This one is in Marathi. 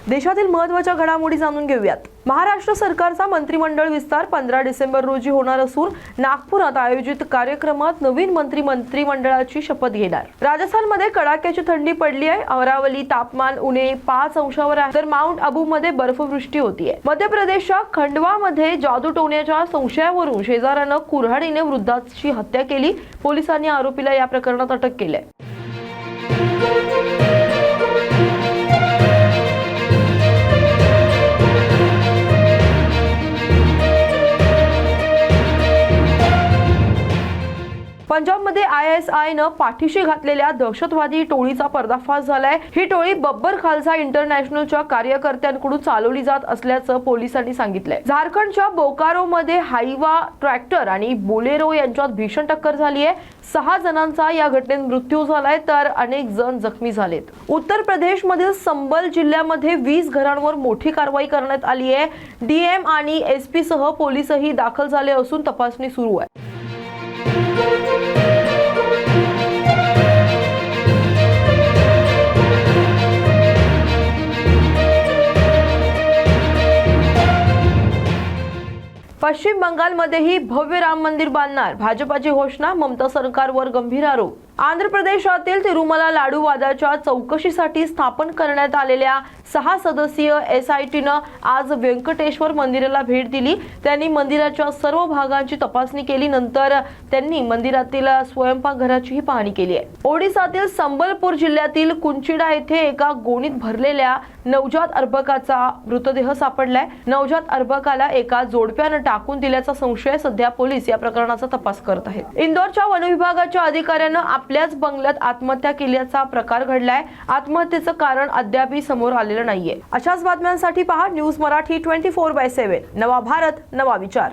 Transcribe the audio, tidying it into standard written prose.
देशातील महत्त्वाच्या घडामोडी जाणून घेऊयात। महाराष्ट्र सरकारचा मंत्रिमंडळ विस्तार 15 डिसेंबर रोजी होणार असून नागपुरात आयोजित कार्यक्रमात नवीन मंत्रिमंडळाची शपथ घेणार। राजस्थानमध्ये कडाक्याची थंडी पडली आहे। अमरावती तापमान उणे 5 अंशावर आहे, तर माउंट आबूमध्ये बर्फवृष्टी होतीये। मध्य प्रदेशच्या खंडवामध्ये जादूटोण्याच्या संशयावरून शेजाऱ्यानं कुऱ्हाडीने वृद्धाची हत्या केली। पोलिसांनी आरोपीला या प्रकरणात अटक केली आहे। पंजाबमध्ये ISIनं पाठीशी घातलेल्या दहशतवादी टोळीचा पर्दाफाश झालाय। ही टोळी बब्बर खालसा इंटरनॅशनलच्या कार्यकर्त्यांकडून चालवली जात असल्याचं पोलिसांनी सांगितलंय। झारखंडच्या बोकारोमध्ये हाईवा ट्रॅक्टर आणि बोलेरो यांच्यात भीषण टक्कर झाली आहे। 6 जणांचा या घटनेत मृत्यू झालाय, तर अनेक जण जखमी झालेत। उत्तर प्रदेशमधील संबल जिल्ह्यामध्ये 20 घरांवर मोठी कारवाई करण्यात आली आहे। DM आणि SP सह पोलीसही दाखल झाले असून तपासणी सुरू आहे। पश्चिम बंगालमध्येही भव्य राम मंदिर बांधणार, भाजपाची घोषणा। ममता सरकारवर गंभीर आरोप। आंध्र प्रदेशातील तिरुमला लाडू वादाच्या चौकशीसाठी स्थापन करण्यात आलेल्या 6 सदस्यीय SITनं आज व्यंकटेश्वर मंदिराला भेट दिली। त्यांनी मंदिराच्या सर्व भागांची तपासणी केली। नंतर त्यांनी मंदिरातील स्वयंपाकघराचीही पाहणी केली आहे। ओडिसातील संबलपूर जिल्ह्यातील कुंचिडा येथे एका गोणीत भरलेल्या नवजात अर्भकाचा मृतदेह सापडलाय। नवजात अर्भकाला एका जोडप्यानं टाकून दिल्याचा संशय सध्या पोलीस या प्रकरणाचा तपास करत आहेत। इंदोरच्या वन विभागाच्या अधिकाऱ्यानं आपल्याच बंगल्यात आत्महत्या केल्याचा प्रकार घडलाय। आत्महत्येचं कारण अद्याप समोर आलेलं नाहीये। अशाच बातम्यांसाठी पहा न्यूज मराठी 24/7। नवा भारत, नवा विचार।